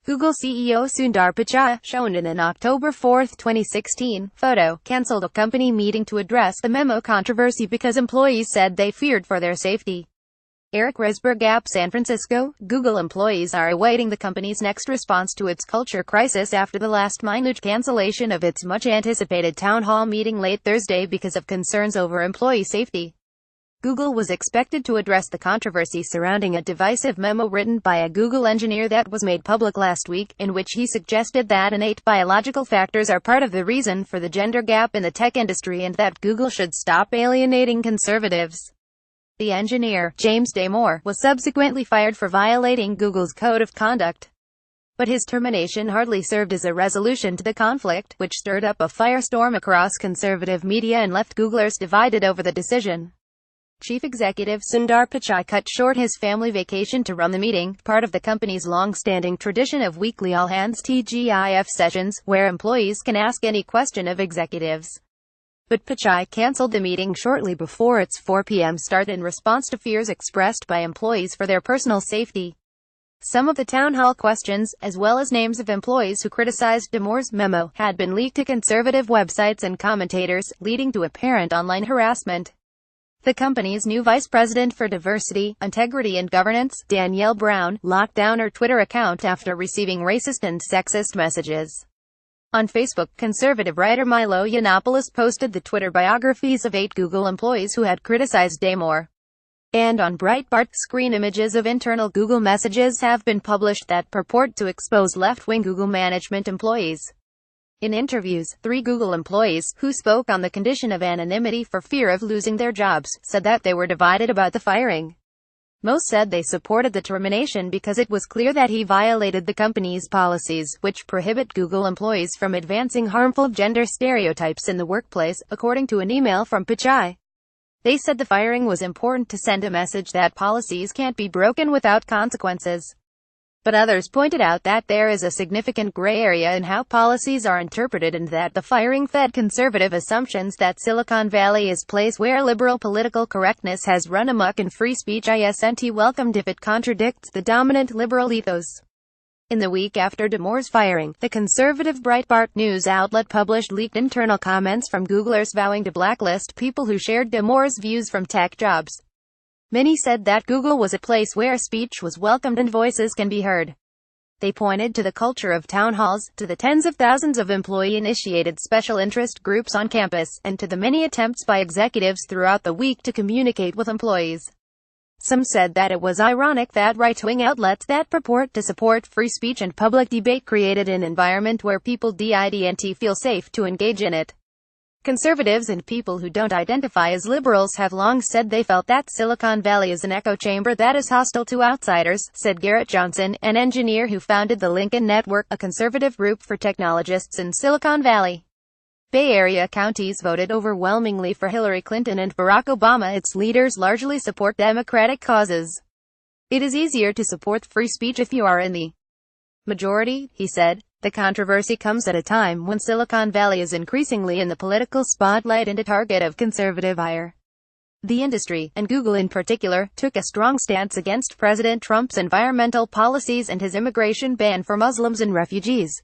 Google CEO Sundar Pichai, shown in an October 4, 2016, photo, cancelled a company meeting to address the memo controversy because employees said they feared for their safety. Eric Risberg, Gap, San Francisco. Google employees are awaiting the company's next response to its culture crisis after the last-minute cancellation of its much-anticipated town hall meeting late Thursday because of concerns over employee safety. Google was expected to address the controversy surrounding a divisive memo written by a Google engineer that was made public last week, in which he suggested that innate biological factors are part of the reason for the gender gap in the tech industry and that Google should stop alienating conservatives. The engineer, James Damore, was subsequently fired for violating Google's code of conduct. But his termination hardly served as a resolution to the conflict, which stirred up a firestorm across conservative media and left Googlers divided over the decision. Chief Executive Sundar Pichai cut short his family vacation to run the meeting, part of the company's long-standing tradition of weekly all-hands TGIF sessions, where employees can ask any question of executives. But Pichai cancelled the meeting shortly before its 4 p.m. start in response to fears expressed by employees for their personal safety. Some of the town hall questions, as well as names of employees who criticized Damore's memo, had been leaked to conservative websites and commentators, leading to apparent online harassment. The company's new vice president for diversity, integrity and governance, Danielle Brown, locked down her Twitter account after receiving racist and sexist messages. On Facebook, conservative writer Milo Yiannopoulos posted the Twitter biographies of 8 Google employees who had criticized Damore. And on Breitbart, screen images of internal Google messages have been published that purport to expose left-wing Google management employees. In interviews, 3 Google employees, who spoke on the condition of anonymity for fear of losing their jobs, said that they were divided about the firing. Most said they supported the termination because it was clear that he violated the company's policies, which prohibit Google employees from advancing harmful gender stereotypes in the workplace, according to an email from Pichai. They said the firing was important to send a message that policies can't be broken without consequences. But others pointed out that there is a significant gray area in how policies are interpreted and that the firing fed conservative assumptions that Silicon Valley is a place where liberal political correctness has run amok and free speech isn't welcomed if it contradicts the dominant liberal ethos. In the week after Damore's firing, the conservative Breitbart news outlet published leaked internal comments from Googlers vowing to blacklist people who shared Damore's views from tech jobs. Many said that Google was a place where speech was welcomed and voices can be heard. They pointed to the culture of town halls, to the tens of thousands of employee-initiated special interest groups on campus, and to the many attempts by executives throughout the week to communicate with employees. Some said that it was ironic that right-wing outlets that purport to support free speech and public debate created an environment where people didn't feel safe to engage in it. Conservatives and people who don't identify as liberals have long said they felt that Silicon Valley is an echo chamber that is hostile to outsiders, said Garrett Johnson, an engineer who founded the Lincoln Network, a conservative group for technologists in Silicon Valley. Bay Area counties voted overwhelmingly for Hillary Clinton and Barack Obama. Its leaders largely support Democratic causes. It is easier to support free speech if you are in the majority, he said. The controversy comes at a time when Silicon Valley is increasingly in the political spotlight and a target of conservative ire. The industry, and Google in particular, took a strong stance against President Trump's environmental policies and his immigration ban for Muslims and refugees.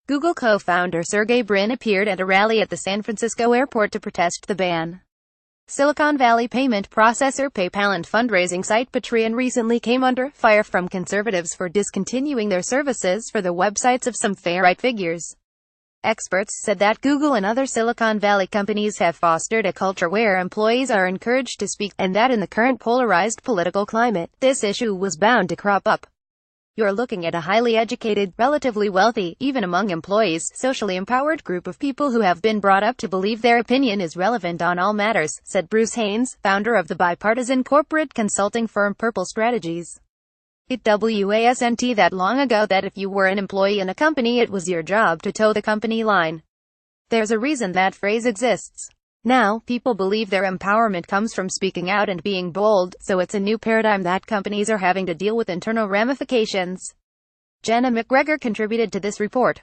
Google co-founder Sergey Brin appeared at a rally at the San Francisco airport to protest the ban. Silicon Valley payment processor PayPal and fundraising site Patreon recently came under fire from conservatives for discontinuing their services for the websites of some far-right figures. Experts said that Google and other Silicon Valley companies have fostered a culture where employees are encouraged to speak, and that in the current polarized political climate, this issue was bound to crop up. You're looking at a highly educated, relatively wealthy, even among employees, socially empowered group of people who have been brought up to believe their opinion is relevant on all matters, said Bruce Haynes, founder of the bipartisan corporate consulting firm Purple Strategies. It wasn't that long ago that if you were an employee in a company it was your job to toe the company line. There's a reason that phrase exists. Now, people believe their empowerment comes from speaking out and being bold, so it's a new paradigm that companies are having to deal with internal ramifications. Jenna McGregor contributed to this report.